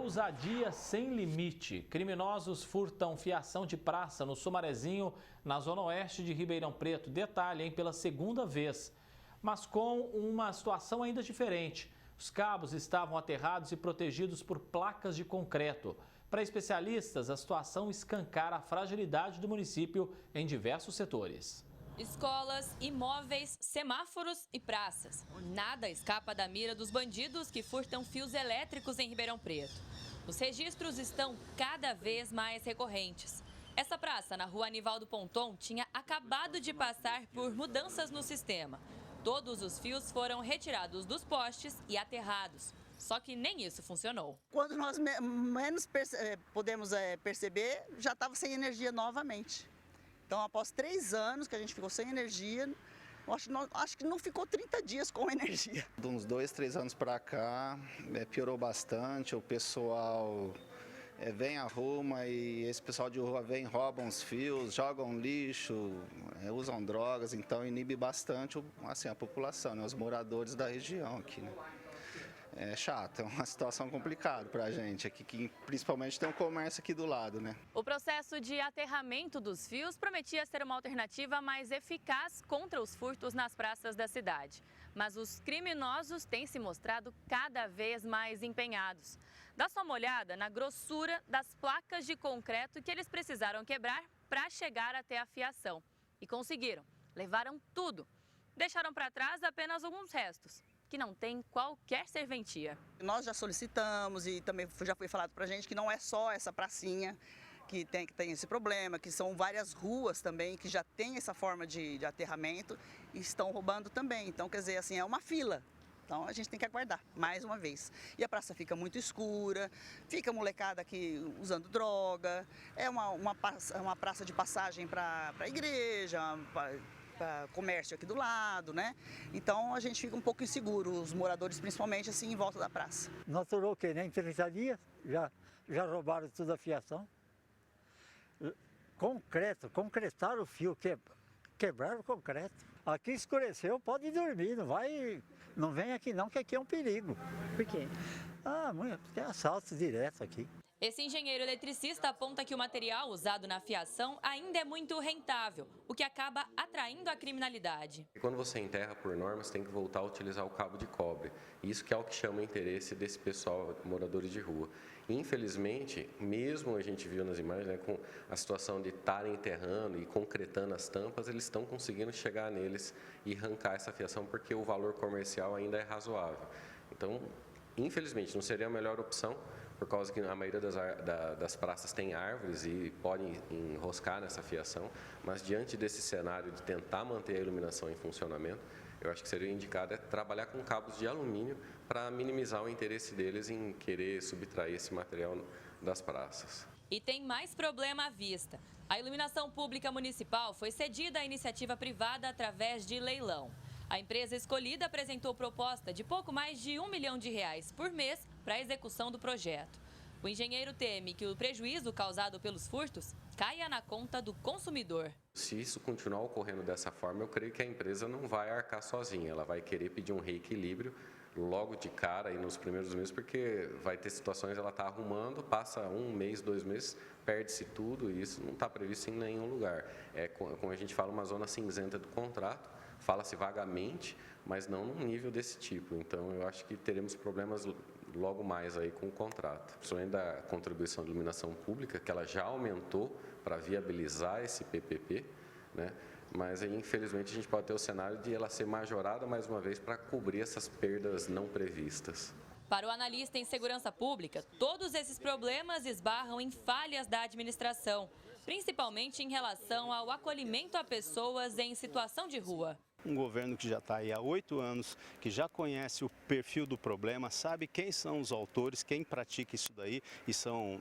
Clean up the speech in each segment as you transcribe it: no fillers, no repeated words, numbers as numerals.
Ousadia sem limite. Criminosos furtam fiação de praça no Sumarezinho, na zona oeste de Ribeirão Preto. Detalhe, hein? Pela segunda vez. Mas com uma situação ainda diferente. Os cabos estavam aterrados e protegidos por placas de concreto. Para especialistas, a situação escancara a fragilidade do município em diversos setores. Escolas, imóveis, semáforos e praças. Nada escapa da mira dos bandidos que furtam fios elétricos em Ribeirão Preto. Os registros estão cada vez mais recorrentes. Essa praça, na rua Anivaldo Ponton, tinha acabado de passar por mudanças no sistema. Todos os fios foram retirados dos postes e aterrados. Só que nem isso funcionou. Quando nós menos podemos perceber, já estava sem energia novamente. Então, após 3 anos que a gente ficou sem energia, acho que não ficou 30 dias com energia. De uns 2, 3 anos para cá, piorou bastante. O pessoal vem, arruma e esse pessoal de rua vem, roubam os fios, jogam lixo, usam drogas. Então, inibe bastante assim, a população, né, os moradores da região aqui, né? É chato, é uma situação complicada para a gente aqui, que principalmente tem um comércio aqui do lado, né? O processo de aterramento dos fios prometia ser uma alternativa mais eficaz contra os furtos nas praças da cidade. Mas os criminosos têm se mostrado cada vez mais empenhados. Dá só uma olhada na grossura das placas de concreto que eles precisaram quebrar para chegar até a fiação. E conseguiram, levaram tudo. Deixaram para trás apenas alguns restos, que não tem qualquer serventia. Nós já solicitamos e também já foi falado para a gente que não é só essa pracinha que tem esse problema, que são várias ruas também que já tem essa forma de aterramento e estão roubando também. Então, quer dizer, assim, é uma fila. Então, a gente tem que aguardar mais uma vez. E a praça fica muito escura, fica a molecada aqui usando droga, é uma praça de passagem para a igreja, para comércio aqui do lado, né? Então a gente fica um pouco inseguro, os moradores principalmente assim em volta da praça. Nós durou o quê? Nem 30 dias, já roubaram toda a fiação. Concretaram o fio, quebraram o concreto. Aqui escureceu, pode dormir, não vem aqui não, que aqui é um perigo. Por quê? Tem assalto direto aqui. Esse engenheiro eletricista aponta que o material usado na fiação ainda é muito rentável, o que acaba atraindo a criminalidade. Quando você enterra por norma, você tem que voltar a utilizar o cabo de cobre. Isso que é o que chama o interesse desse pessoal, moradores de rua. Infelizmente, mesmo a gente viu nas imagens, né, com a situação de estarem enterrando e concretando as tampas, eles estão conseguindo chegar neles e arrancar essa fiação porque o valor comercial ainda é razoável. Então, infelizmente, não seria a melhor opção, por causa que a maioria das praças tem árvores e podem enroscar nessa fiação, mas diante desse cenário de tentar manter a iluminação em funcionamento, eu acho que seria indicado trabalhar com cabos de alumínio para minimizar o interesse deles em querer subtrair esse material das praças. E tem mais problema à vista. A iluminação pública municipal foi cedida à iniciativa privada através de leilão. A empresa escolhida apresentou proposta de pouco mais de R$1 milhão por mês para a execução do projeto. O engenheiro teme que o prejuízo causado pelos furtos caia na conta do consumidor. Se isso continuar ocorrendo dessa forma, eu creio que a empresa não vai arcar sozinha. Ela vai querer pedir um reequilíbrio logo de cara e nos primeiros meses, porque vai ter situações, ela está arrumando, passa 1 mês, 2 meses, perde-se tudo e isso não está previsto em nenhum lugar. É, como a gente fala, uma zona cinzenta do contrato, fala-se vagamente, mas não num nível desse tipo. Então, eu acho que teremos problemas logo mais aí com o contrato. Principalmente da contribuição de iluminação pública, que ela já aumentou para viabilizar esse PPP, né? Mas aí, infelizmente, a gente pode ter o cenário de ela ser majorada mais uma vez para cobrir essas perdas não previstas. Para o analista em segurança pública, todos esses problemas esbarram em falhas da administração, principalmente em relação ao acolhimento a pessoas em situação de rua. Um governo que já está aí há 8 anos, que já conhece o perfil do problema, sabe quem são os autores, quem pratica isso daí, e são,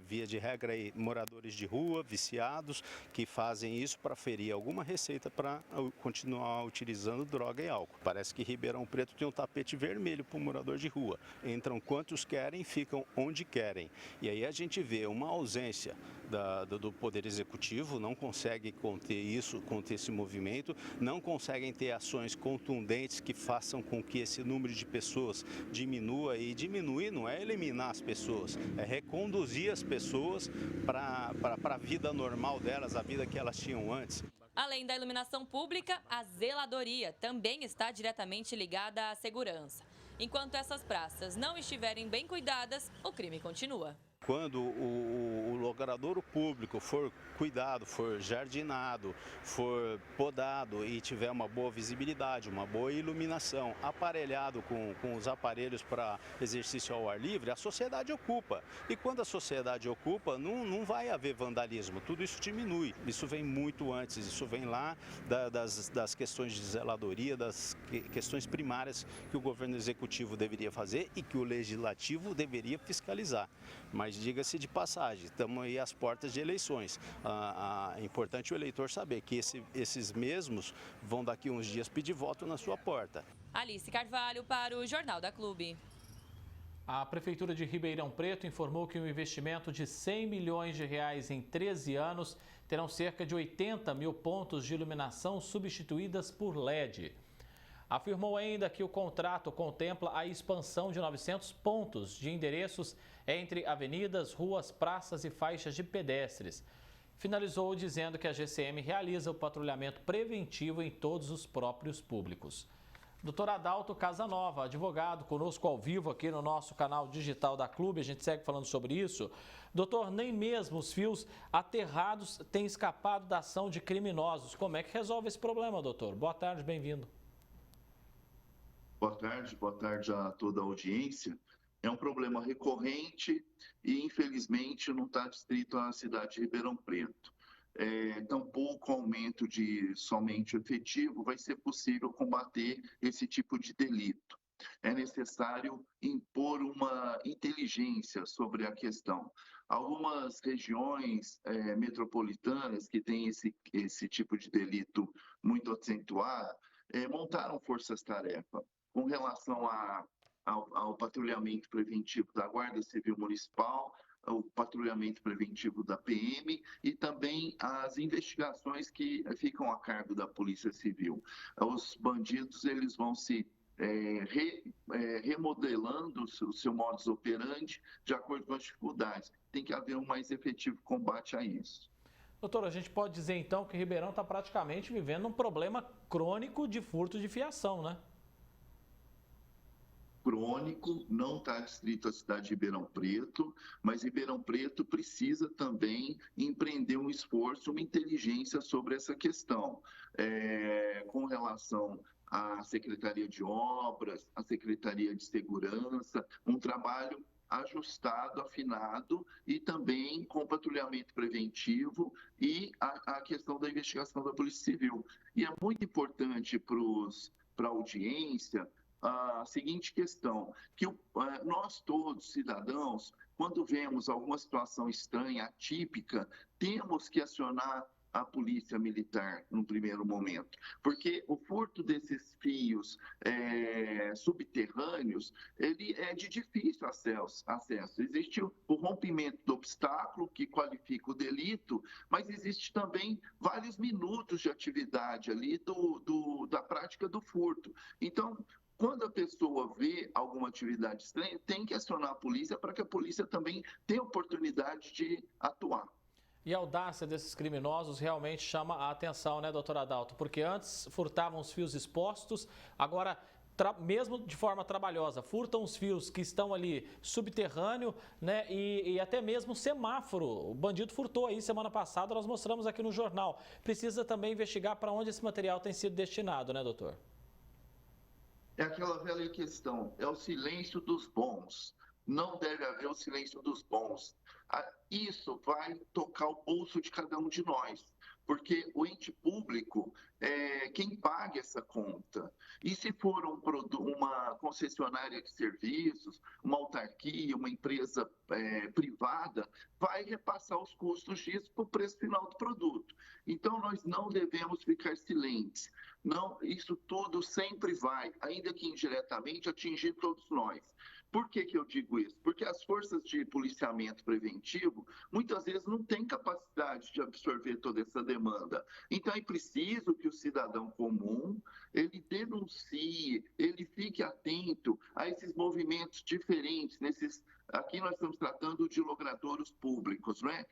via de regra, aí, moradores de rua, viciados, que fazem isso para ferir alguma receita para continuar utilizando droga e álcool. Parece que Ribeirão Preto tem um tapete vermelho para o morador de rua. Entram quantos querem, ficam onde querem. E aí a gente vê uma ausência do Poder Executivo, não consegue conter isso, conter esse movimento, não consegue conseguem ter ações contundentes que façam com que esse número de pessoas diminua, e diminuir não é eliminar as pessoas, é reconduzir as pessoas para a vida normal delas, a vida que elas tinham antes. Além da iluminação pública, a zeladoria também está diretamente ligada à segurança. Enquanto essas praças não estiverem bem cuidadas, o crime continua. Quando o logradouro público for cuidado, for jardinado, for podado e tiver uma boa visibilidade, uma boa iluminação, aparelhado com os aparelhos para exercício ao ar livre, a sociedade ocupa. E quando a sociedade ocupa, não vai haver vandalismo, tudo isso diminui. Isso vem muito antes, isso vem lá das questões de zeladoria, das questões primárias que o governo executivo deveria fazer e que o legislativo deveria fiscalizar. Mas diga-se de passagem, estamos aí às portas de eleições. É importante o eleitor saber que esses mesmos vão daqui uns dias pedir voto na sua porta. Alice Carvalho para o Jornal da Clube. A Prefeitura de Ribeirão Preto informou que um investimento de R$100 milhões em 13 anos terão cerca de 80 mil pontos de iluminação substituídas por LED. Afirmou ainda que o contrato contempla a expansão de 900 pontos de endereços entre avenidas, ruas, praças e faixas de pedestres. Finalizou dizendo que a GCM realiza o patrulhamento preventivo em todos os próprios públicos. Doutor Adalto Casanova, advogado, conosco ao vivo aqui no nosso canal digital da Clube, a gente segue falando sobre isso. Doutor, nem mesmo os fios aterrados têm escapado da ação de criminosos. Como é que resolve esse problema, doutor? Boa tarde, bem-vindo. Boa tarde a toda a audiência. É um problema recorrente e, infelizmente, não está restrito à cidade de Ribeirão Preto. Tampouco aumento de somente efetivo vai ser possível combater esse tipo de delito. É necessário impor uma inteligência sobre a questão. Algumas regiões metropolitanas que têm esse tipo de delito muito acentuado montaram forças-tarefa com relação ao patrulhamento preventivo da Guarda Civil Municipal, o patrulhamento preventivo da PM e também as investigações que ficam a cargo da Polícia Civil. Os bandidos eles vão se remodelando o seu modus operandi de acordo com as dificuldades. Tem que haver um mais efetivo combate a isso. Doutor, a gente pode dizer então que Ribeirão está praticamente vivendo um problema crônico de furto de fiação, né? Crônico, não está restrito à cidade de Ribeirão Preto, mas Ribeirão Preto precisa também empreender um esforço, uma inteligência sobre essa questão, com relação à Secretaria de Obras, à Secretaria de Segurança, um trabalho ajustado, afinado e também com patrulhamento preventivo e a questão da investigação da Polícia Civil. E é muito importante para a audiência a seguinte questão, que nós todos, cidadãos, quando vemos alguma situação estranha, atípica, temos que acionar a polícia militar no primeiro momento, porque o furto desses fios subterrâneos, ele é de difícil acesso. Existe o rompimento do obstáculo, que qualifica o delito, mas existe também vários minutos de atividade ali da prática do furto. Então, quando a pessoa vê alguma atividade estranha, tem que acionar a polícia para que a polícia também tenha oportunidade de atuar. E a audácia desses criminosos realmente chama a atenção, né, doutor Adalto? Porque antes furtavam os fios expostos, agora, mesmo de forma trabalhosa, furtam os fios que estão ali subterrâneo, né, e até mesmo semáforo. O bandido furtou aí semana passada, nós mostramos aqui no jornal. Precisa também investigar para onde esse material tem sido destinado, né, doutor? É aquela velha questão, é o silêncio dos bons. Não deve haver o silêncio dos bons. Isso vai tocar o bolso de cada um de nós, porque o ente público é quem paga essa conta. E se for uma concessionária de serviços, uma autarquia, uma empresa privada, vai repassar os custos disso para o preço final do produto. Então, nós não devemos ficar silentes. Não, isso tudo sempre vai, ainda que indiretamente, atingir todos nós. Por que eu digo isso? Porque as forças de policiamento preventivo, muitas vezes, não têm capacidade de absorver toda essa demanda. Então, é preciso que o cidadão comum, ele denuncie, ele fique atento a esses movimentos diferentes. Aqui nós estamos tratando de logradouros públicos, não é?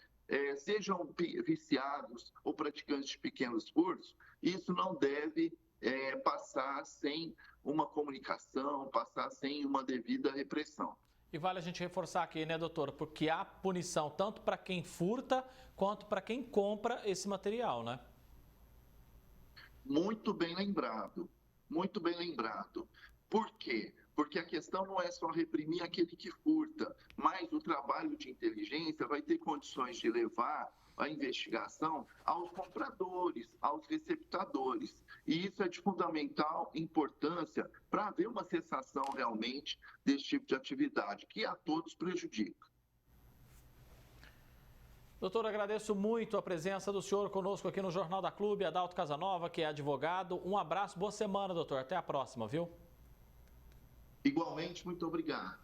Sejam viciados ou praticantes de pequenos furtos, isso não deve passar sem uma comunicação, passar sem uma devida repressão. E vale a gente reforçar aqui, né, doutor? Porque há punição tanto para quem furta quanto para quem compra esse material, né? Muito bem lembrado, muito bem lembrado. Por quê? Porque a questão não é só reprimir aquele que furta, mas o trabalho de inteligência vai ter condições de levar a investigação aos compradores, aos receptadores. E isso é de fundamental importância para haver uma cessação realmente desse tipo de atividade, que a todos prejudica. Doutor, agradeço muito a presença do senhor conosco aqui no Jornal da Clube, Adalto Casanova, que é advogado. Um abraço, boa semana, doutor. Até a próxima, viu? Igualmente, muito obrigado.